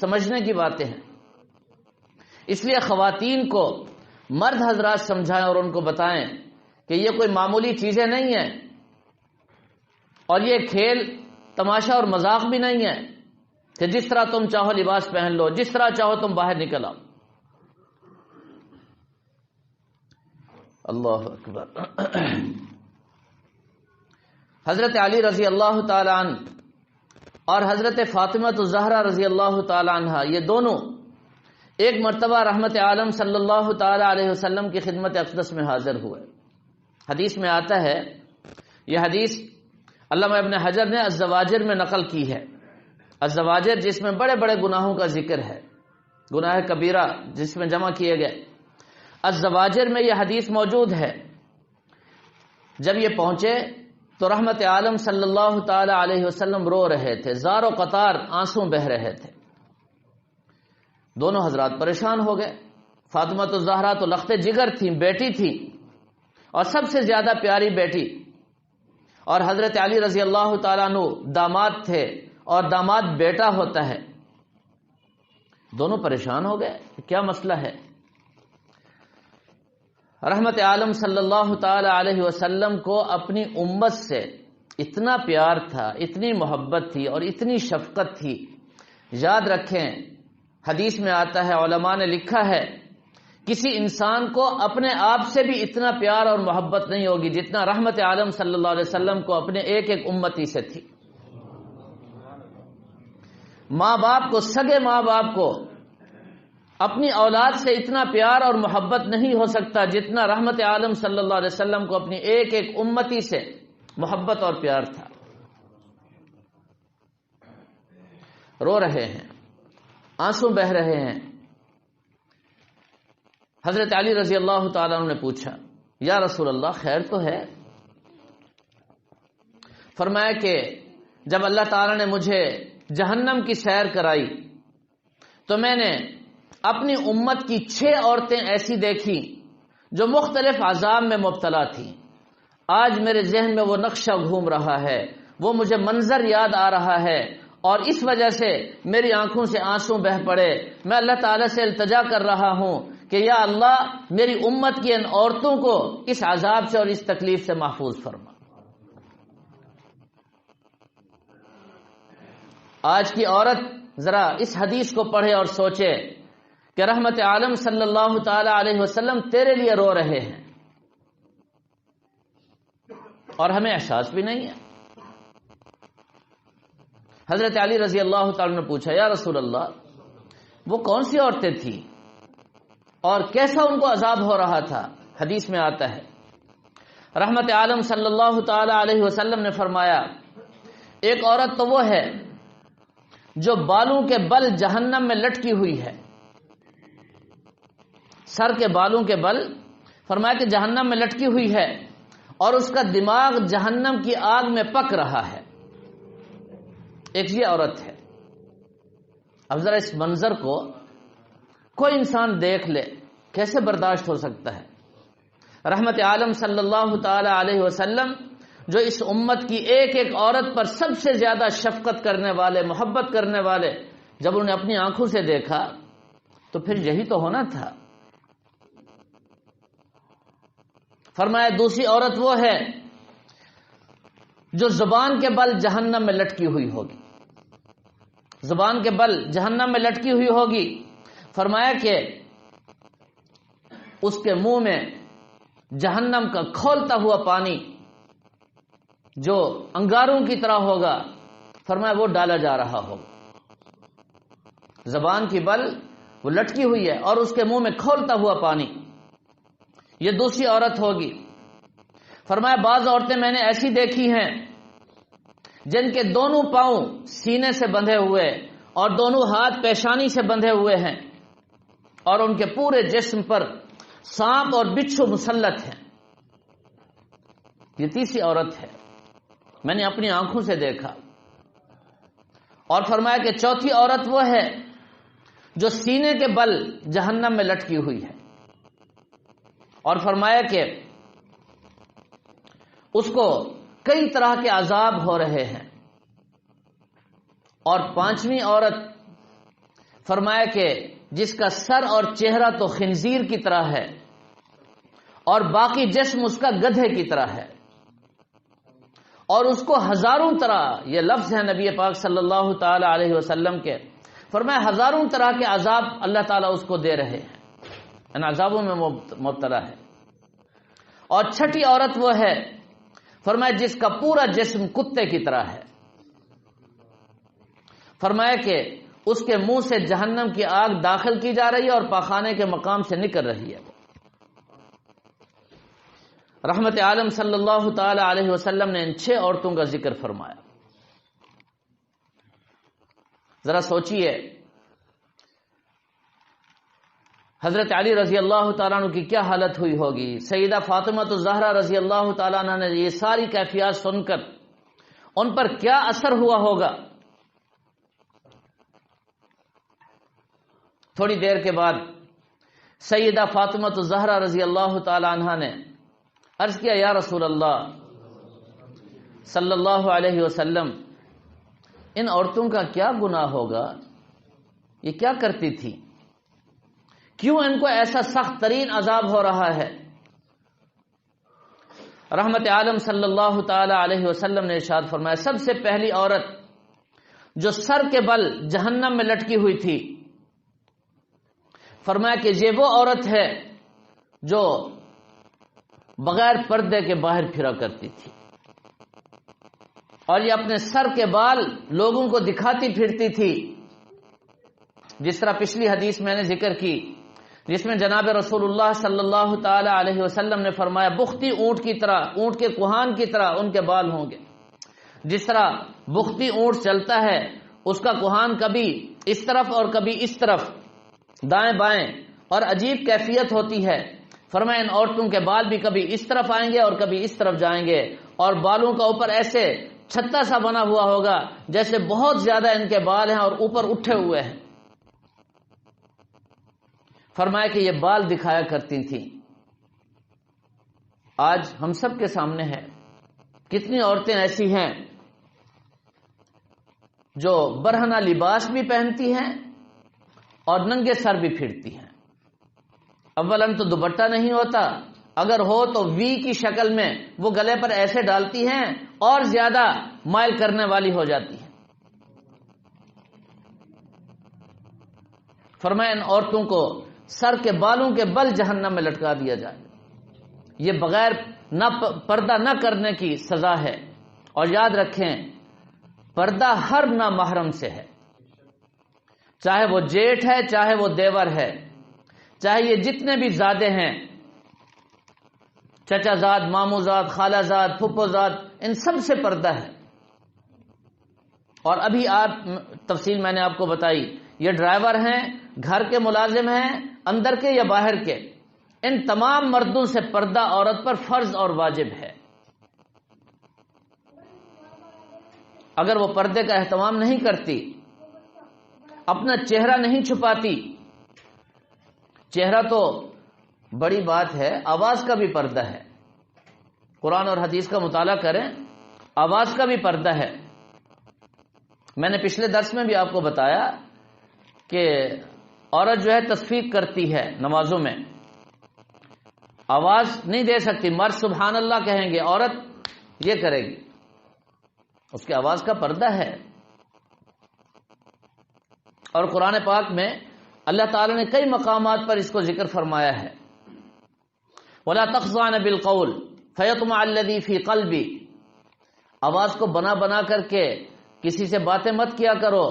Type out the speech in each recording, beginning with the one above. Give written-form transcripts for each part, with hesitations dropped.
سمجھنے کی باتیں ہیں. اس لیے خواتین کو مرد حضرات سمجھائیں اور ان کو بتائیں کہ یہ کوئی معمولی چیزیں نہیں ہیں اور یہ کھیل تماشا اور مذاق بھی نہیں ہے کہ جس طرح تم چاہو لباس پہن لو، جس طرح چاہو تم باہر نکل آؤ. اللہ اکبر. حضرت علی رضی اللہ تعالی عنہ اور حضرت فاطمہ الزہرا رضی اللہ تعالی عنہ یہ دونوں ایک مرتبہ رحمت عالم صلی اللہ تعالی علیہ وسلم کی خدمت اقدس میں حاضر ہوئے. حدیث میں آتا ہے، یہ حدیث علامہ ابن حجر نے الزواجر میں نقل کی ہے. الزواجر جس میں بڑے بڑے گناہوں کا ذکر ہے، گناہ کبیرہ جس میں جمع کیے گئے، الزواجر میں یہ حدیث موجود ہے. جب یہ پہنچے تو رحمت عالم صلی اللہ تعالی علیہ وسلم رو رہے تھے، زار و قطار آنسو بہہ رہے تھے. دونوں حضرات پریشان ہو گئے. فاطمہ الزہرا تو لخت جگر تھیں، بیٹی تھی اور سب سے زیادہ پیاری بیٹی، اور حضرت علی رضی اللہ تعالیٰ عنہ داماد تھے اور داماد بیٹا ہوتا ہے. دونوں پریشان ہو گئے کہ کیا مسئلہ ہے. رحمت عالم صلی اللہ تعالی علیہ وسلم کو اپنی امت سے اتنا پیار تھا، اتنی محبت تھی اور اتنی شفقت تھی. یاد رکھیں، حدیث میں آتا ہے، علماء نے لکھا ہے، کسی انسان کو اپنے آپ سے بھی اتنا پیار اور محبت نہیں ہوگی جتنا رحمت عالم صلی اللہ علیہ وسلم کو اپنے ایک ایک امتی سے تھی. ماں باپ کو، سگے ماں باپ کو اپنی اولاد سے اتنا پیار اور محبت نہیں ہو سکتا جتنا رحمت عالم صلی اللہ علیہ وسلم کو اپنی ایک ایک امتی سے محبت اور پیار تھا. رو رہے ہیں، آنسو بہہ رہے ہیں. حضرت علی رضی اللہ تعالیٰ عنہ نے پوچھا، یا رسول اللہ خیر تو ہے؟ فرمایا کہ جب اللہ تعالیٰ نے مجھے جہنم کی سیر کرائی تو میں نے اپنی امت کی 6 عورتیں ایسی دیکھی جو مختلف عذاب میں مبتلا تھیں. آج میرے ذہن میں وہ نقشہ گھوم رہا ہے، وہ مجھے منظر یاد آ رہا ہے اور اس وجہ سے میری آنکھوں سے آنسو بہ پڑے. میں اللہ تعالیٰ سے التجا کر رہا ہوں کہ یا اللہ میری امت کی ان عورتوں کو اس عذاب سے اور اس تکلیف سے محفوظ فرما. آج کی عورت ذرا اس حدیث کو پڑھے اور سوچے کہ رحمت عالم صلی اللہ تعالی علیہ وسلم تیرے لیے رو رہے ہیں اور ہمیں احساس بھی نہیں ہے. حضرت علی رضی اللہ تعالی نے پوچھا، یا رسول اللہ وہ کون سی عورتیں تھیں اور کیسا ان کو عذاب ہو رہا تھا؟ حدیث میں آتا ہے، رحمت عالم صلی اللہ تعالی علیہ وسلم نے فرمایا، ایک عورت تو وہ ہے جو بالوں کے بل جہنم میں لٹکی ہوئی ہے، سر کے بالوں کے بل فرمایا کہ جہنم میں لٹکی ہوئی ہے اور اس کا دماغ جہنم کی آگ میں پک رہا ہے. ایک یہ عورت ہے. اب ذرا اس منظر کو کوئی انسان دیکھ لے کیسے برداشت ہو سکتا ہے؟ رحمت عالم صلی اللہ تعالی علیہ وسلم جو اس امت کی ایک ایک عورت پر سب سے زیادہ شفقت کرنے والے، محبت کرنے والے، جب انہوں نے اپنی آنکھوں سے دیکھا تو پھر یہی تو ہونا تھا. فرمایا دوسری عورت وہ ہے جو زبان کے بل جہنم میں لٹکی ہوئی ہوگی، زبان کے بل جہنم میں لٹکی ہوئی ہوگی. فرمایا کہ اس کے منہ میں جہنم کا کھولتا ہوا پانی جو انگاروں کی طرح ہوگا، فرمایا وہ ڈالا جا رہا ہوگا. زبان کی بل وہ لٹکی ہوئی ہے اور اس کے منہ میں کھولتا ہوا پانی. یہ دوسری عورت ہوگی. فرمایا بعض عورتیں میں نے ایسی دیکھی ہیں جن کے دونوں پاؤں سینے سے بندھے ہوئے اور دونوں ہاتھ پیشانی سے بندھے ہوئے ہیں اور ان کے پورے جسم پر سانپ اور بچھو مسلط ہیں. یہ تیسری عورت ہے، میں نے اپنی آنکھوں سے دیکھا. اور فرمایا کہ چوتھی عورت وہ ہے جو سینے کے بل جہنم میں لٹکی ہوئی ہے اور فرمایا کہ اس کو کئی طرح کے عذاب ہو رہے ہیں. اور پانچویں عورت فرمایا کہ جس کا سر اور چہرہ تو خنزیر کی طرح ہے اور باقی جسم اس کا گدھے کی طرح ہے، اور اس کو ہزاروں طرح، یہ لفظ ہے نبی پاک صلی اللہ تعالی علیہ وسلم کے، فرمایا ہزاروں طرح کے عذاب اللہ تعالیٰ اس کو دے رہے ہیں، ان عذابوں میں مبتلا ہے۔ اور چھٹی عورت وہ ہے، فرمایا جس کا پورا جسم کتے کی طرح ہے، فرمایا کہ اس کے منہ سے جہنم کی آگ داخل کی جا رہی ہے اور پاخانے کے مقام سے نکل رہی ہے۔ رحمت عالم صلی اللہ تعالی علیہ وسلم نے ان 6 عورتوں کا ذکر فرمایا۔ ذرا سوچئے حضرت علی رضی اللہ تعالیٰ عنہ کی کیا حالت ہوئی ہوگی، سیدہ فاطمہ الزہرا رضی اللہ تعالیٰ عنہ نے یہ ساری کیفیات سن کر ان پر کیا اثر ہوا ہوگا۔ تھوڑی دیر کے بعد سیدہ فاطمہ الزہرا رضی اللہ تعالی عنہ نے عرض کیا، یا رسول اللہ صلی اللہ علیہ وسلم، ان عورتوں کا کیا گناہ ہوگا، یہ کیا کرتی تھی، کیوں ان کو ایسا سخت ترین عذاب ہو رہا ہے؟ رحمت عالم صلی اللہ تعالی علیہ وسلم نے ارشاد فرمایا، سب سے پہلی عورت جو سر کے بل جہنم میں لٹکی ہوئی تھی، فرمایا کہ یہ وہ عورت ہے جو بغیر پردے کے باہر پھرا کرتی تھی، اور یہ اپنے سر کے بال لوگوں کو دکھاتی پھرتی تھی، جس طرح پچھلی حدیث میں نے ذکر کی جس میں جناب رسول اللہ صلی اللہ تعالی علیہ وسلم نے فرمایا بختی اونٹ کی طرح، اونٹ کے کوہان کی طرح ان کے بال ہوں گے۔ جس طرح بختی اونٹ چلتا ہے، اس کا کوہان کبھی اس طرف اور کبھی اس طرف، دائیں بائیں، اور عجیب کیفیت ہوتی ہے، فرمایا ان عورتوں کے بال بھی کبھی اس طرف آئیں گے اور کبھی اس طرف جائیں گے، اور بالوں کا اوپر ایسے چھتا سا بنا ہوا ہوگا جیسے بہت زیادہ ان کے بال ہیں اور اوپر اٹھے ہوئے ہیں۔ فرمایا کہ یہ بال دکھایا کرتی تھیں۔ آج ہم سب کے سامنے ہے، کتنی عورتیں ایسی ہیں جو برہنہ لباس بھی پہنتی ہیں اور ننگے سر بھی پھرتی ہیں۔ اولاً تو دوپٹہ نہیں ہوتا، اگر ہو تو وی کی شکل میں وہ گلے پر ایسے ڈالتی ہیں اور زیادہ مائل کرنے والی ہو جاتی ہیں۔ فرمایا ان عورتوں کو سر کے بالوں کے بل جہنم میں لٹکا دیا جائے، یہ بغیر پردہ نہ کرنے کی سزا ہے۔ اور یاد رکھیں، پردہ ہر نامحرم سے ہے، چاہے وہ جیٹھ ہے، چاہے وہ دیور ہے، چاہے یہ جتنے بھی زادے ہیں، چچا زاد، مامو زاد، خالہ زاد، پھپھو زاد، ان سب سے پردہ ہے۔ اور ابھی تفصیل میں نے آپ کو بتائی، یہ ڈرائیور ہیں، گھر کے ملازم ہیں، اندر کے یا باہر کے، ان تمام مردوں سے پردہ عورت پر فرض اور واجب ہے۔ اگر وہ پردے کا اہتمام نہیں کرتی، اپنا چہرہ نہیں چھپاتی، چہرہ تو بڑی بات ہے، آواز کا بھی پردہ ہے، قرآن اور حدیث کا مطالعہ کریں، آواز کا بھی پردہ ہے۔ میں نے پچھلے درس میں بھی آپ کو بتایا کہ عورت جو ہے تصفیق کرتی ہے نمازوں میں، آواز نہیں دے سکتی، مرد سبحان اللہ کہیں گے، عورت یہ کرے گی، اس کی آواز کا پردہ ہے۔ اور قرآن پاک میں اللہ تعالی نے کئی مقامات پر اس کو ذکر فرمایا ہے، وَلَا تَخْضَعْنَ بِالْقَوْلِ فَيَطْمَعَ الَّذِي فِي قَلْبِهِ، آواز کو بنا بنا کر کے کسی سے باتیں مت کیا کرو،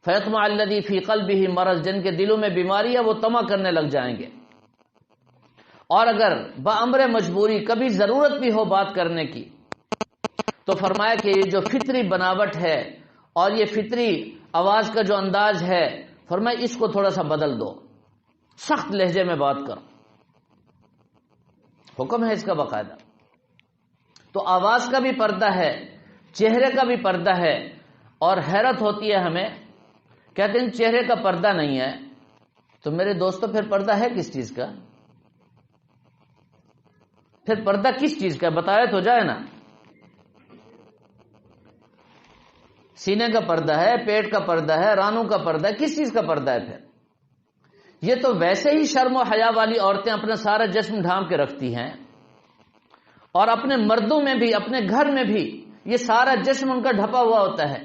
فَيَطْمَعَ الَّذِي فِي قَلْبِهِ مرض، جن کے دلوں میں بیماری ہے وہ طمع کرنے لگ جائیں گے۔ اور اگر بامر مجبوری کبھی ضرورت بھی ہو بات کرنے کی، تو فرمایا کہ یہ جو فطری بناوٹ ہے اور یہ فطری آواز کا جو انداز ہے، فرمایا اس کو تھوڑا سا بدل دو، سخت لہجے میں بات کرو، حکم ہے اس کا باقاعدہ۔ تو آواز کا بھی پردہ ہے، چہرے کا بھی پردہ ہے۔ اور حیرت ہوتی ہے ہمیں، کہتے ہیں چہرے کا پردہ نہیں ہے، تو میرے دوستو پھر پردہ ہے کس چیز کا؟ پھر پردہ کس چیز کا بتایا تو جائے نا۔ سینے کا پردہ ہے، پیٹ کا پردہ ہے، رانوں کا پردہ ہے، کس چیز کا پردہ ہے پھر؟ یہ تو ویسے ہی شرم و حیا والی عورتیں اپنا سارا جسم ڈھانپ کے رکھتی ہیں، اور اپنے مردوں میں بھی، اپنے گھر میں بھی یہ سارا جسم ان کا ڈھپا ہوا ہوتا ہے،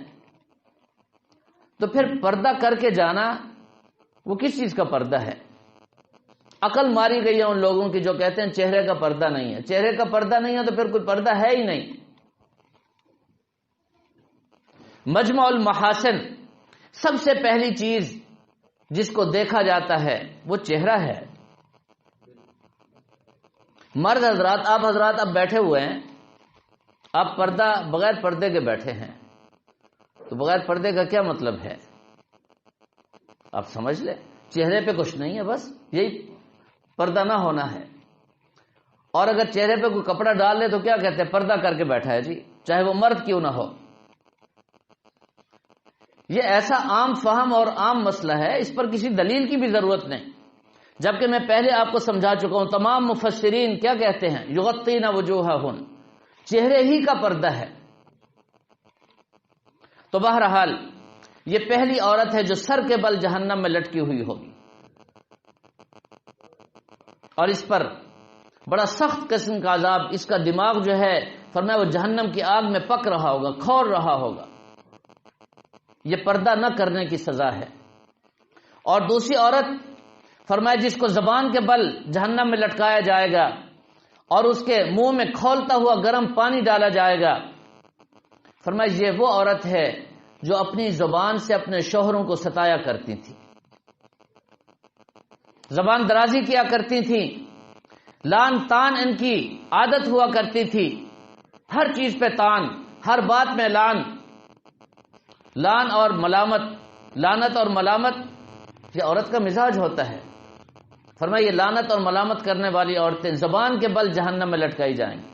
تو پھر پردہ کر کے جانا وہ کس چیز کا پردہ ہے؟ عقل ماری گئی ہے ان لوگوں کی جو کہتے ہیں چہرے کا پردہ نہیں ہے۔ چہرے کا پردہ نہیں ہے تو پھر کوئی پردہ ہے ہی نہیں۔ مجمع المحاسن، سب سے پہلی چیز جس کو دیکھا جاتا ہے وہ چہرہ ہے۔ مرد حضرات، آپ حضرات اب بیٹھے ہوئے ہیں، آپ پردہ بغیر پردے کے بیٹھے ہیں، تو بغیر پردے کا کیا مطلب ہے؟ آپ سمجھ لیں، چہرے پہ کچھ نہیں ہے، بس یہی پردہ نہ ہونا ہے۔ اور اگر چہرے پہ کوئی کپڑا ڈال لے تو کیا کہتے ہیں؟ پردہ کر کے بیٹھا ہے جی، چاہے وہ مرد کیوں نہ ہو۔ یہ ایسا عام فہم اور عام مسئلہ ہے، اس پر کسی دلیل کی بھی ضرورت نہیں، جبکہ میں پہلے آپ کو سمجھا چکا ہوں تمام مفسرین کیا کہتے ہیں؟ یغطین وجوہہن، چہرے ہی کا پردہ ہے۔ تو بہرحال یہ پہلی عورت ہے جو سر کے بل جہنم میں لٹکی ہوئی ہوگی، اور اس پر بڑا سخت قسم کا عذاب، اس کا دماغ جو ہے فرمایا وہ جہنم کی آگ میں پک رہا ہوگا، کھول رہا ہوگا۔ یہ پردہ نہ کرنے کی سزا ہے۔ اور دوسری عورت فرمایا جس کو زبان کے بل جہنم میں لٹکایا جائے گا اور اس کے منہ میں کھولتا ہوا گرم پانی ڈالا جائے گا، فرمایا یہ وہ عورت ہے جو اپنی زبان سے اپنے شوہروں کو ستایا کرتی تھی، زبان درازی کیا کرتی تھی، لان تان ان کی عادت ہوا کرتی تھی، ہر چیز پہ تان، ہر بات میں لان اور ملامت، لعنت اور ملامت یہ عورت کا مزاج ہوتا ہے۔ فرمایا یہ لعنت اور ملامت کرنے والی عورتیں زبان کے بل جہنم میں لٹکائی جائیں گی۔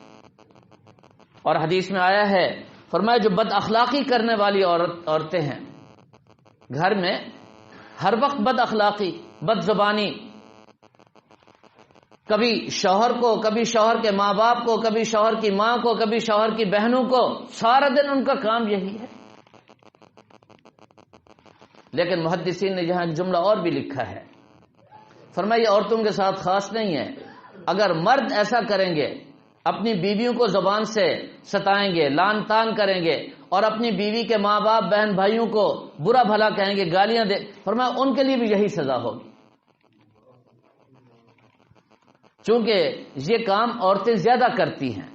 اور حدیث میں آیا ہے، فرمایا جو بد اخلاقی کرنے والی عورتیں ہیں، گھر میں ہر وقت بد اخلاقی، بد زبانی، کبھی شوہر کو، کبھی شوہر کے ماں باپ کو، کبھی شوہر کی ماں کو، کبھی شوہر کی بہنوں کو، سارا دن ان کا کام یہی ہے۔ لیکن محدثین نے یہاں ایک جملہ اور بھی لکھا ہے، فرمایا یہ عورتوں کے ساتھ خاص نہیں ہے، اگر مرد ایسا کریں گے، اپنی بیویوں کو زبان سے ستائیں گے، لان تان کریں گے، اور اپنی بیوی کے ماں باپ بہن بھائیوں کو برا بھلا کہیں گے، گالیاں دے، فرمایا ان کے لیے بھی یہی سزا ہوگی۔ چونکہ یہ کام عورتیں زیادہ کرتی ہیں،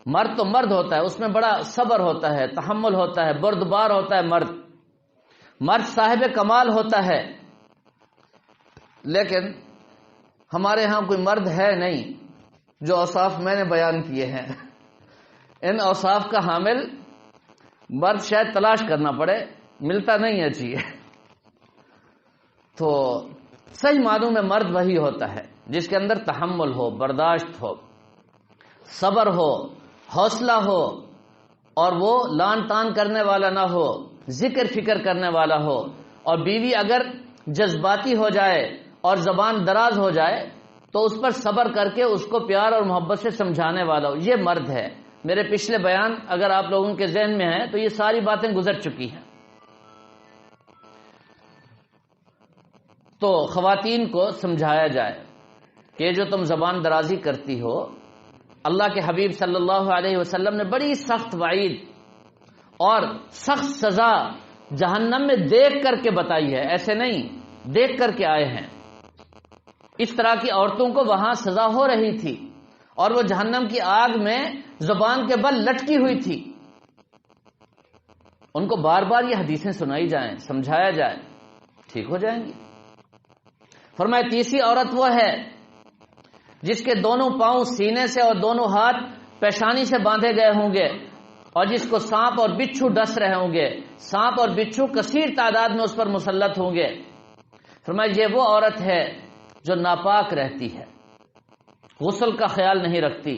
مرد تو مرد ہوتا ہے، اس میں بڑا صبر ہوتا ہے، تحمل ہوتا ہے، بردبار ہوتا ہے، مرد صاحب کمال ہوتا ہے، لیکن ہمارے ہاں کوئی مرد ہے نہیں جو اوصاف میں نے بیان کیے ہیں۔ ان اوصاف کا حامل مرد شاید تلاش کرنا پڑے، ملتا نہیں ہے چیز۔ تو صحیح معنوں میں مرد وہی ہوتا ہے جس کے اندر تحمل ہو، برداشت ہو، صبر ہو، حوصلہ ہو، اور وہ لان تان کرنے والا نہ ہو، ذکر فکر کرنے والا ہو، اور بیوی اگر جذباتی ہو جائے اور زبان دراز ہو جائے تو اس پر صبر کر کے اس کو پیار اور محبت سے سمجھانے والا ہو، یہ مرد ہے۔ میرے پچھلے بیان اگر آپ لوگوں کے ذہن میں ہیں تو یہ ساری باتیں گزر چکی ہیں۔ تو خواتین کو سمجھایا جائے کہ جو تم زبان درازی کرتی ہو، اللہ کے حبیب صلی اللہ علیہ وسلم نے بڑی سخت وعید اور سخت سزا جہنم میں دیکھ کر کے بتائی ہے، ایسے نہیں، دیکھ کر کے آئے ہیں۔ اس طرح کی عورتوں کو وہاں سزا ہو رہی تھی اور وہ جہنم کی آگ میں زبان کے بل لٹکی ہوئی تھی۔ ان کو بار بار یہ حدیثیں سنائی جائیں، سمجھایا جائے، ٹھیک ہو جائیں گی۔ فرمایا تیسری عورت وہ ہے جس کے دونوں پاؤں سینے سے اور دونوں ہاتھ پیشانی سے باندھے گئے ہوں گے، اور جس کو سانپ اور بچھو ڈس رہے ہوں گے، سانپ اور بچھو کثیر تعداد میں اس پر مسلط ہوں گے۔ فرمایا یہ وہ عورت ہے جو ناپاک رہتی ہے، غسل کا خیال نہیں رکھتی،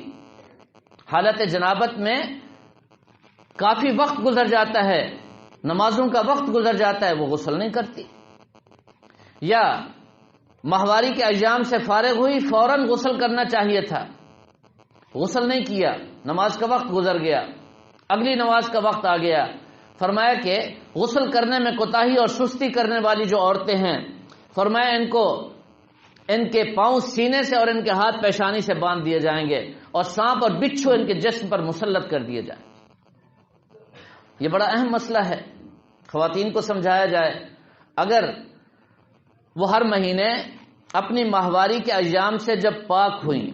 حالت جنابت میں کافی وقت گزر جاتا ہے، نمازوں کا وقت گزر جاتا ہے، وہ غسل نہیں کرتی، یا ماہواری کے ایام سے فارغ ہوئی فوراً غسل کرنا چاہیے تھا، غسل نہیں کیا، نماز کا وقت گزر گیا، اگلی نماز کا وقت آ گیا، فرمایا کہ غسل کرنے میں کوتاہی اور سستی کرنے والی جو عورتیں ہیں، فرمایا ان کے پاؤں سینے سے اور ان کے ہاتھ پیشانی سے باندھ دیے جائیں گے اور سانپ اور بچھو ان کے جسم پر مسلط کر دیے جائیں. یہ بڑا اہم مسئلہ ہے، خواتین کو سمجھایا جائے. اگر وہ ہر مہینے اپنی ماہواری کے ایام سے جب پاک ہوئیں،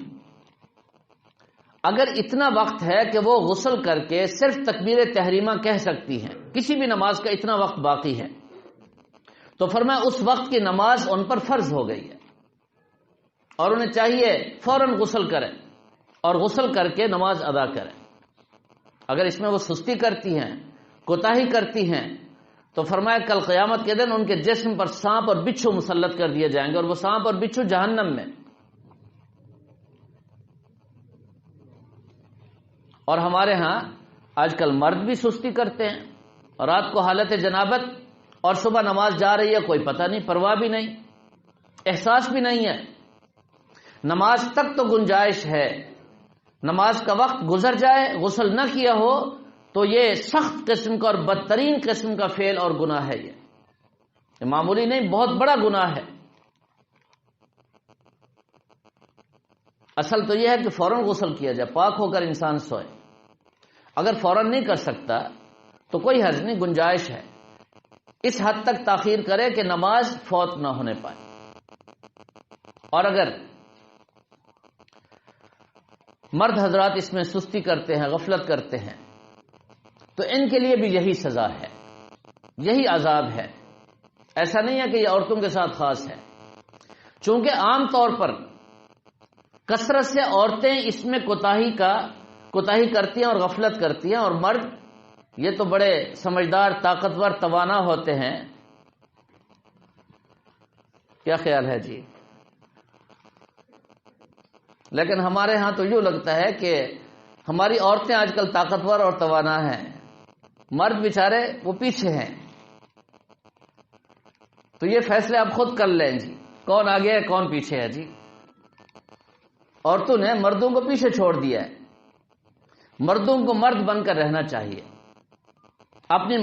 اگر اتنا وقت ہے کہ وہ غسل کر کے صرف تکبیر تحریمہ کہہ سکتی ہیں، کسی بھی نماز کا اتنا وقت باقی ہے، تو فرمایا اس وقت کی نماز ان پر فرض ہو گئی ہے اور انہیں چاہیے فوراً غسل کریں اور غسل کر کے نماز ادا کریں. اگر اس میں وہ سستی کرتی ہیں، کوتاہی کرتی ہیں، تو فرمایا کل قیامت کے دن ان کے جسم پر سانپ اور بچھو مسلط کر دیے جائیں گے، اور وہ سانپ اور بچھو جہنم میں. اور ہمارے ہاں آج کل مرد بھی سستی کرتے ہیں، رات کو حالت جنابت اور صبح نماز جا رہی ہے، کوئی پتہ نہیں، پرواہ بھی نہیں، احساس بھی نہیں ہے. نماز تک تو گنجائش ہے، نماز کا وقت گزر جائے غسل نہ کیا ہو تو یہ سخت قسم کا اور بدترین قسم کا فعل اور گناہ ہے. یہ معمولی نہیں، بہت بڑا گناہ ہے. اصل تو یہ ہے کہ فوراً غسل کیا جائے، پاک ہو کر انسان سوئے. اگر فوراً نہیں کر سکتا تو کوئی حرج نہیں، گنجائش ہے. اس حد تک تاخیر کرے کہ نماز فوت نہ ہونے پائے. اور اگر مرد حضرات اس میں سستی کرتے ہیں، غفلت کرتے ہیں، تو ان کے لیے بھی یہی سزا ہے، یہی عذاب ہے. ایسا نہیں ہے کہ یہ عورتوں کے ساتھ خاص ہے، چونکہ عام طور پر کثرت سے عورتیں اس میں کوتاہی کرتی ہیں اور غفلت کرتی ہیں، اور مرد یہ تو بڑے سمجھدار، طاقتور، توانا ہوتے ہیں. کیا خیال ہے جی؟ لیکن ہمارے ہاں تو یوں لگتا ہے کہ ہماری عورتیں آج کل طاقتور اور توانا ہیں، مرد بیچارے وہ پیچھے ہیں. تو یہ فیصلے آپ خود کر لیں جی، کون آگے ہے کون پیچھے ہے جی. عورتوں نے مردوں کو پیچھے چھوڑ دیا ہے. مردوں کو مرد بن کر رہنا چاہیے. اپنی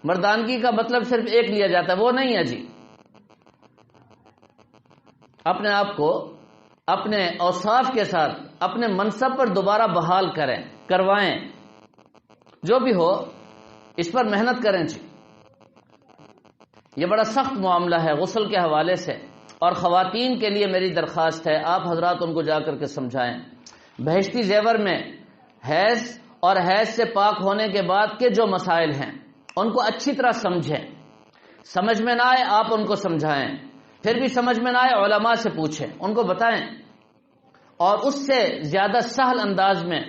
مردانگی کا مطلب صرف ایک لیا جاتا ہے، وہ نہیں ہے جی. اپنے آپ کو اپنے اوصاف کے ساتھ اپنے منصب پر دوبارہ بحال کروائیں، جو بھی ہو اس پر محنت کریں جی. یہ بڑا سخت معاملہ ہے غسل کے حوالے سے، اور خواتین کے لیے میری درخواست ہے آپ حضرات ان کو جا کر کے سمجھائیں. بہشتی زیور میں حیض اور حیض سے پاک ہونے کے بعد کے جو مسائل ہیں ان کو اچھی طرح سمجھیں. سمجھ میں نہ آئے آپ ان کو سمجھائیں، پھر بھی سمجھ میں نہ آئے علماء سے پوچھیں، ان کو بتائیں. اور اس سے زیادہ سہل انداز میں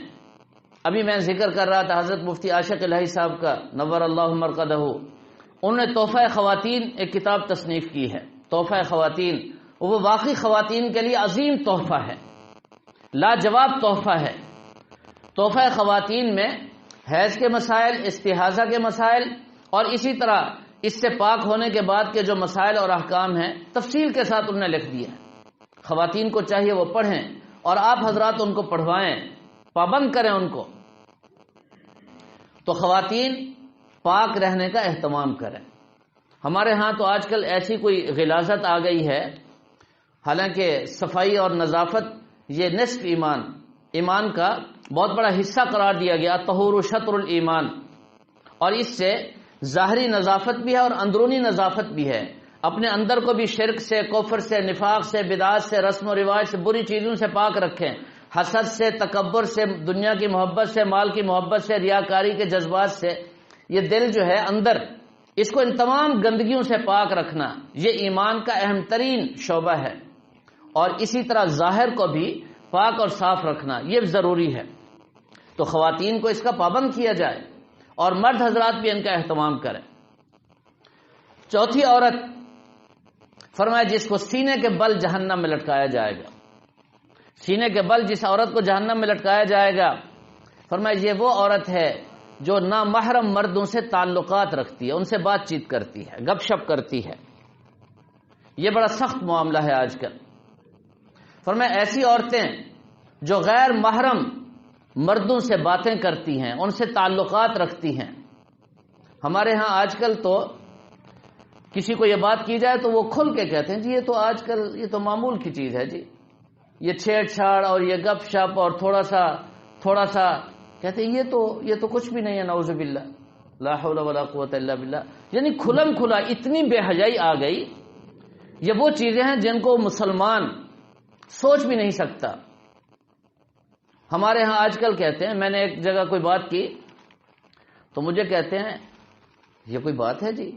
ابھی میں ذکر کر رہا تھا حضرت مفتی عاشق الہی صاحب کا نور اللہ مرقدہ، انہوں نے تحفہ خواتین ایک کتاب تصنیف کی ہے. تحفہ خواتین، وہ واقعی خواتین کے لیے عظیم تحفہ ہے، لاجواب تحفہ ہے. تحفہ خواتین میں حیض کے مسائل، استحاضہ کے مسائل، اور اسی طرح اس سے پاک ہونے کے بعد کے جو مسائل اور احکام ہیں تفصیل کے ساتھ انہوں نے لکھ دیا. خواتین کو چاہیے وہ پڑھیں اور آپ حضرات ان کو پڑھوائیں، پابند کریں ان کو. تو خواتین پاک رہنے کا اہتمام کریں. ہمارے ہاں تو آج کل ایسی کوئی غلاظت آ گئی ہے، حالانکہ صفائی اور نظافت یہ نصف ایمان کا بہت بڑا حصہ قرار دیا گیا، طہور شطر الایمان. اور اس سے ظاہری نظافت بھی ہے اور اندرونی نظافت بھی ہے. اپنے اندر کو بھی شرک سے، کفر سے، نفاق سے، بدعات سے، رسم و رواج سے، بری چیزوں سے پاک رکھیں. حسد سے، تکبر سے، دنیا کی محبت سے، مال کی محبت سے، ریاکاری کے جذبات سے. یہ دل جو ہے اندر، اس کو ان تمام گندگیوں سے پاک رکھنا یہ ایمان کا اہم ترین شعبہ ہے. اور اسی طرح ظاہر کو بھی پاک اور صاف رکھنا یہ ضروری ہے. تو خواتین کو اس کا پابند کیا جائے اور مرد حضرات بھی ان کا اہتمام کریں. چوتھی عورت فرمایا جس کو سینے کے بل جہنم میں لٹکایا جائے گا. سینے کے بل جس عورت کو جہنم میں لٹکایا جائے گا، فرمایا یہ وہ عورت ہے جو نامحرم مردوں سے تعلقات رکھتی ہے، ان سے بات چیت کرتی ہے، گپ شپ کرتی ہے. یہ بڑا سخت معاملہ ہے آج کل. فرمایا ایسی عورتیں جو غیر محرم مردوں سے باتیں کرتی ہیں، ان سے تعلقات رکھتی ہیں، ہمارے ہاں آج کل تو کسی کو یہ بات کی جائے تو وہ کھل کے کہتے ہیں جی یہ تو آج کل یہ تو معمول کی چیز ہے جی، یہ چھیڑ چھاڑ اور یہ گپ شپ اور تھوڑا سا کہتے ہیں یہ تو کچھ بھی نہیں ہے، نعوذ باللہ، لا حول ولا قوت الا باللہ. یعنی کھلم کھلا اتنی بے حیائی آ گئی. یہ وہ چیزیں ہیں جن کو مسلمان سوچ بھی نہیں سکتا. ہمارے ہاں آج کل کہتے ہیں، میں نے ایک جگہ کوئی بات کی تو مجھے کہتے ہیں یہ کوئی بات ہے جی،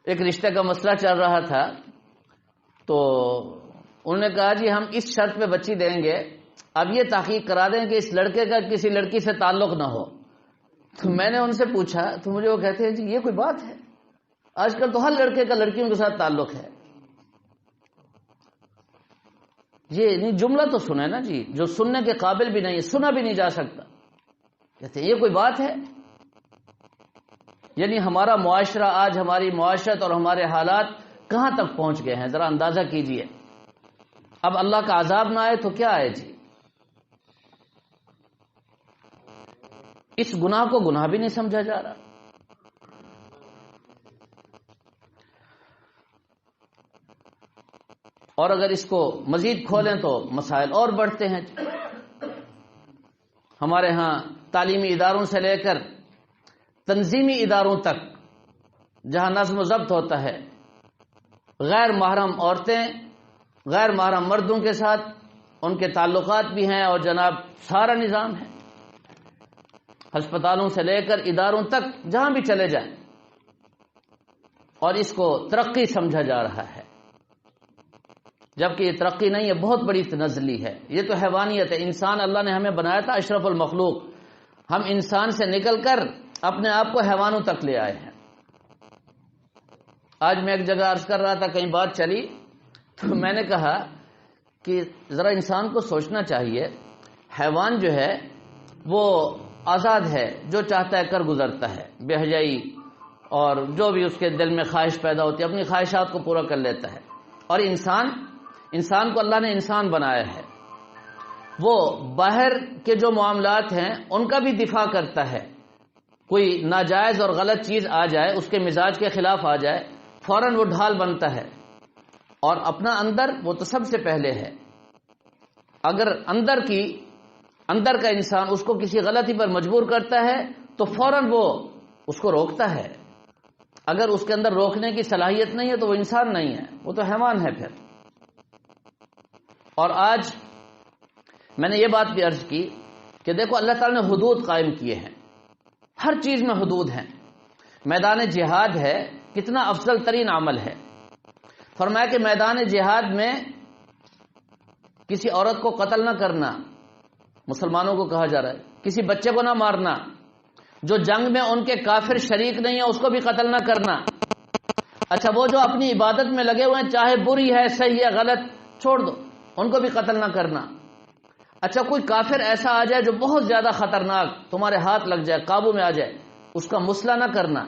ایک رشتے کا مسئلہ چل رہا تھا تو انہوں نے کہا جی ہم اس شرط پہ بچی دیں گے، اب یہ تحقیق کرا دیں کہ اس لڑکے کا کسی لڑکی سے تعلق نہ ہو. تو میں نے ان سے پوچھا تو مجھے وہ کہتے ہیں جی یہ کوئی بات ہے، آج کل تو ہر لڑکے کا لڑکیوں کے ساتھ تعلق ہے. یہ نہیں جملہ تو سنے نا جی، جو سننے کے قابل بھی نہیں، سنا بھی نہیں جا سکتا. کہتے ہیں یہ کوئی بات ہے. یعنی ہمارا معاشرہ آج، ہماری معاشرت اور ہمارے حالات کہاں تک پہنچ گئے ہیں، ذرا اندازہ کیجئے. اب اللہ کا عذاب نہ آئے تو کیا آئے جی؟ اس گناہ کو گناہ بھی نہیں سمجھا جا رہا. اور اگر اس کو مزید کھولیں تو مسائل اور بڑھتے ہیں. ہمارے ہاں تعلیمی اداروں سے لے کر تنظیمی اداروں تک جہاں نظم و ضبط ہوتا ہے، غیر محرم عورتیں غیر محرم مردوں کے ساتھ ان کے تعلقات بھی ہیں، اور جناب سارا نظام ہے، ہسپتالوں سے لے کر اداروں تک جہاں بھی چلے جائیں، اور اس کو ترقی سمجھا جا رہا ہے، جبکہ یہ ترقی نہیں ہے، بہت بڑی تنزلی ہے. یہ تو حیوانیت ہے. انسان اللہ نے ہمیں بنایا تھا اشرف المخلوق، ہم انسان سے نکل کر اپنے آپ کو حیوانوں تک لے آئے ہیں. آج میں ایک جگہ عرض کر رہا تھا، کہیں بات چلی تو میں نے کہا کہ ذرا انسان کو سوچنا چاہیے، حیوان جو ہے وہ آزاد ہے، جو چاہتا ہے کر گزرتا ہے، بے حیائی اور جو بھی اس کے دل میں خواہش پیدا ہوتی ہے اپنی خواہشات کو پورا کر لیتا ہے. اور انسان کو اللہ نے انسان بنایا ہے، وہ باہر کے جو معاملات ہیں ان کا بھی دفاع کرتا ہے. کوئی ناجائز اور غلط چیز آ جائے، اس کے مزاج کے خلاف آ جائے، فوراً وہ ڈھال بنتا ہے. اور اپنا اندر وہ تو سب سے پہلے ہے. اگر اندر کا انسان اس کو کسی غلطی پر مجبور کرتا ہے تو فوراً وہ اس کو روکتا ہے. اگر اس کے اندر روکنے کی صلاحیت نہیں ہے تو وہ انسان نہیں ہے، وہ تو حیوان ہے پھر. اور آج میں نے یہ بات بھی عرض کی کہ دیکھو اللہ تعالیٰ نے حدود قائم کیے ہیں، ہر چیز میں حدود ہیں. میدان جہاد ہے، کتنا افضل ترین عمل ہے. فرمایا کہ میدان جہاد میں کسی عورت کو قتل نہ کرنا، مسلمانوں کو کہا جا رہا ہے، کسی بچے کو نہ مارنا، جو جنگ میں ان کے کافر شریک نہیں ہے اس کو بھی قتل نہ کرنا. اچھا وہ جو اپنی عبادت میں لگے ہوئے ہیں، چاہے بری ہے صحیح ہے غلط چھوڑ دو، ان کو بھی قتل نہ کرنا. اچھا کوئی کافر ایسا آ جائے جو بہت زیادہ خطرناک، تمہارے ہاتھ لگ جائے، قابو میں آ جائے، اس کا مسئلہ نہ کرنا،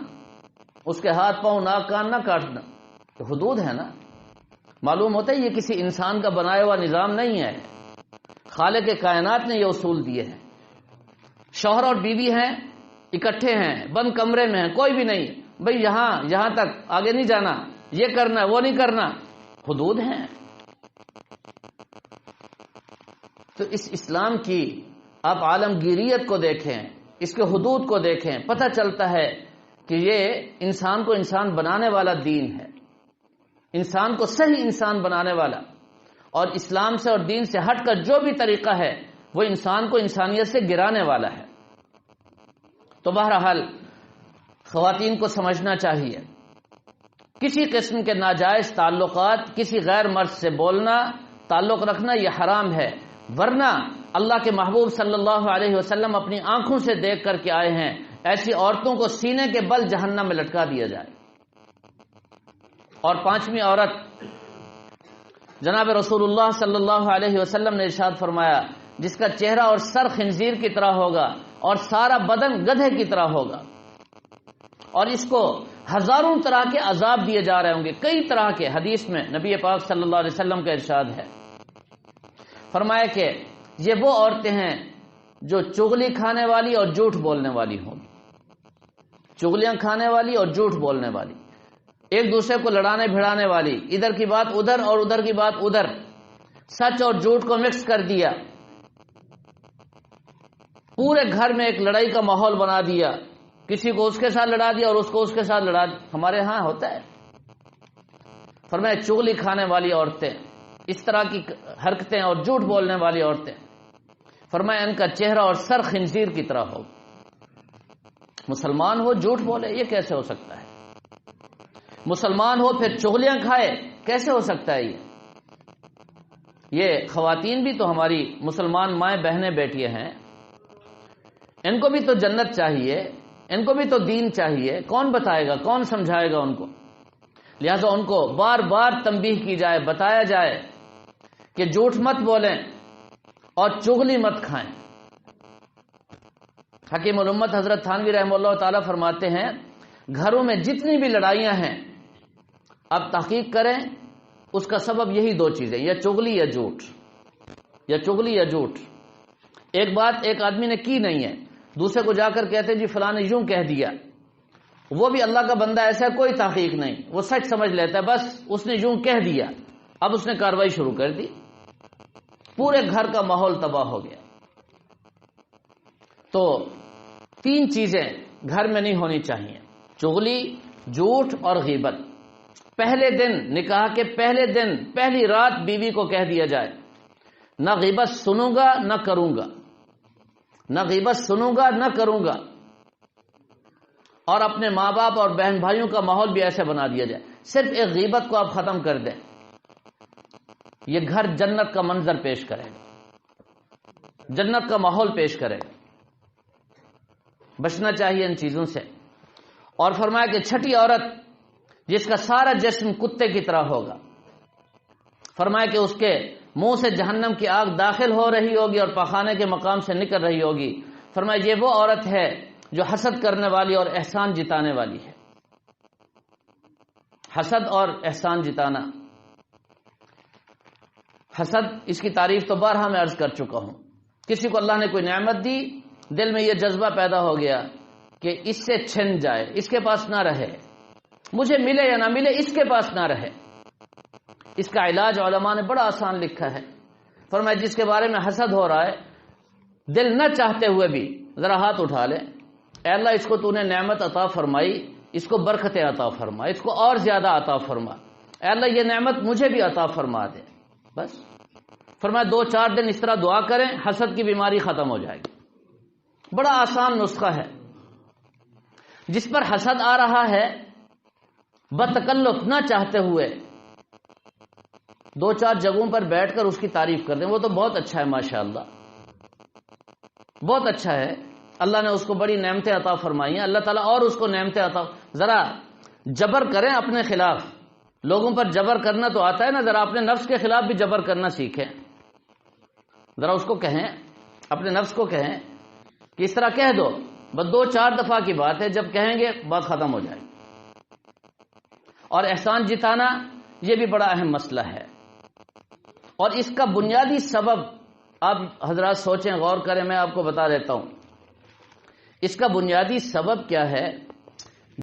اس کے ہاتھ پاؤں ناک کان نہ کاٹنا. تو حدود ہے نا. معلوم ہوتا ہے یہ کسی انسان کا بنایا ہوا نظام نہیں ہے، خالق کائنات نے یہ اصول دیے ہیں. شوہر اور بیوی ہیں، اکٹھے ہیں، بند کمرے میں ہیں، کوئی بھی نہیں، بھئی یہاں تک آگے نہیں جانا، یہ کرنا وہ نہیں کرنا، حدود ہیں. تو اس اسلام کی آپ عالمگیریت کو دیکھیں، اس کے حدود کو دیکھیں، پتہ چلتا ہے کہ یہ انسان کو انسان بنانے والا دین ہے، انسان کو صحیح انسان بنانے والا. اور اسلام سے اور دین سے ہٹ کر جو بھی طریقہ ہے وہ انسان کو انسانیت سے گرانے والا ہے. تو بہرحال خواتین کو سمجھنا چاہیے، کسی قسم کے ناجائز تعلقات، کسی غیر مرد سے بولنا، تعلق رکھنا یہ حرام ہے. ورنہ اللہ کے محبوب صلی اللہ علیہ وسلم اپنی آنکھوں سے دیکھ کر کے آئے ہیں، ایسی عورتوں کو سینے کے بل جہنم میں لٹکا دیا جائے. اور پانچویں عورت، جناب رسول اللہ صلی اللہ علیہ وسلم نے ارشاد فرمایا، جس کا چہرہ اور سر خنزیر کی طرح ہوگا اور سارا بدن گدھے کی طرح ہوگا، اور اس کو ہزاروں طرح کے عذاب دیے جا رہے ہوں گے، کئی طرح کے. حدیث میں نبی پاک صلی اللہ علیہ وسلم کا ارشاد ہے، فرمایا کہ یہ وہ عورتیں ہیں جو چغلی کھانے والی اور جھوٹ بولنے والی ہوں گی. چغلیاں کھانے والی اور جھوٹ بولنے والی، ایک دوسرے کو لڑانے بھڑانے والی، ادھر کی بات ادھر اور ادھر کی بات ادھر، سچ اور جھوٹ کو مکس کر دیا، پورے گھر میں ایک لڑائی کا ماحول بنا دیا، کسی کو اس کے ساتھ لڑا دیا اور اس کو اس کے ساتھ لڑا دیا۔ ہمارے ہاں ہوتا ہے۔ فرمایا چغلی کھانے والی عورتیں، اس طرح کی حرکتیں اور جھوٹ بولنے والی عورتیں، فرمایا ان کا چہرہ اور سر خنزیر کی طرح ہو۔ مسلمان ہو جھوٹ بولے، یہ کیسے ہو سکتا ہے؟ مسلمان ہو پھر چغلیاں کھائے، کیسے ہو سکتا ہے یہ خواتین بھی تو ہماری مسلمان مائیں بہنیں بیٹیاں ہیں، ان کو بھی تو جنت چاہیے، ان کو بھی تو دین چاہیے، کون بتائے گا، کون سمجھائے گا ان کو؟ لہذا ان کو بار بار تنبیہ کی جائے، بتایا جائے کہ جھوٹ مت بولیں اور چغلی مت کھائیں۔ حکیم الامت حضرت تھانوی رحمہ اللہ تعالی فرماتے ہیں گھروں میں جتنی بھی لڑائیاں ہیں اب تحقیق کریں، اس کا سبب یہی دو چیزیں، یا چغلی یا جھوٹ، یا چغلی یا جھوٹ۔ ایک بات ایک آدمی نے کی نہیں ہے، دوسرے کو جا کر کہتے جی فلاں نے یوں کہہ دیا، وہ بھی اللہ کا بندہ ایسا کوئی تحقیق نہیں، وہ سچ سمجھ لیتا ہے، بس اس نے یوں کہہ دیا، اب اس نے کارروائی شروع کر دی، پورے گھر کا ماحول تباہ ہو گیا۔ تو تین چیزیں گھر میں نہیں ہونی چاہیے، چغلی، جھوٹ اور غیبت۔ پہلے دن، نکاح کے پہلے دن، پہلی رات بیوی کو کہہ دیا جائے نہ غیبت سنوں گا نہ کروں گا، نہ غیبت سنوں گا نہ کروں گا، اور اپنے ماں باپ اور بہن بھائیوں کا ماحول بھی ایسے بنا دیا جائے، صرف ایک غیبت کو آپ ختم کر دیں، یہ گھر جنت کا منظر پیش کرے گا، جنت کا ماحول پیش کرے گا۔ بچنا چاہیے ان چیزوں سے۔ اور فرمایا کہ چھٹی عورت جس کا سارا جسم کتے کی طرح ہوگا، فرمایا کہ اس کے منہ سے جہنم کی آگ داخل ہو رہی ہوگی اور پخانے کے مقام سے نکل رہی ہوگی۔ فرمایا یہ وہ عورت ہے جو حسد کرنے والی اور احسان جتانے والی ہے۔ حسد اور احسان جتانا، حسد اس کی تعریف تو بارہا میں عرض کر چکا ہوں۔ کسی کو اللہ نے کوئی نعمت دی، دل میں یہ جذبہ پیدا ہو گیا کہ اس سے چھن جائے، اس کے پاس نہ رہے، مجھے ملے یا نہ ملے اس کے پاس نہ رہے۔ اس کا علاج علماء نے بڑا آسان لکھا ہے۔ فرمایا جس کے بارے میں حسد ہو رہا ہے، دل نہ چاہتے ہوئے بھی ذرا ہاتھ اٹھا لے، اے اللہ اس کو تو نے نعمت عطا فرمائی، اس کو برکتیں عطا فرما، اس کو اور زیادہ عطا فرما، اے اللہ یہ نعمت مجھے بھی عطا فرما دے۔ بس فرمایا 2-4 دن اس طرح دعا کریں، حسد کی بیماری ختم ہو جائے گی۔ بڑا آسان نسخہ ہے۔ جس پر حسد آ رہا ہے، بتکلف نہ چاہتے ہوئے 2-4 جگہوں پر بیٹھ کر اس کی تعریف کر دیں، وہ تو بہت اچھا ہے، ماشاءاللہ بہت اچھا ہے، اللہ نے اس کو بڑی نعمتیں عطا فرمائی ہیں، اللہ تعالیٰ اور اس کو نعمتیں عطا۔ ذرا جبر کریں اپنے خلاف، لوگوں پر جبر کرنا تو آتا ہے نا، ذرا اپنے نفس کے خلاف بھی جبر کرنا سیکھیں، ذرا اس کو کہیں، اپنے نفس کو کہیں کہ اس طرح کہہ دو، بس 2-4 دفعہ کی بات ہے، جب کہیں گے بات ختم ہو جائے گی۔ اور احسان جتانا یہ بھی بڑا اہم مسئلہ ہے، اور اس کا بنیادی سبب آپ حضرات سوچیں، غور کریں، میں آپ کو بتا دیتا ہوں اس کا بنیادی سبب کیا ہے۔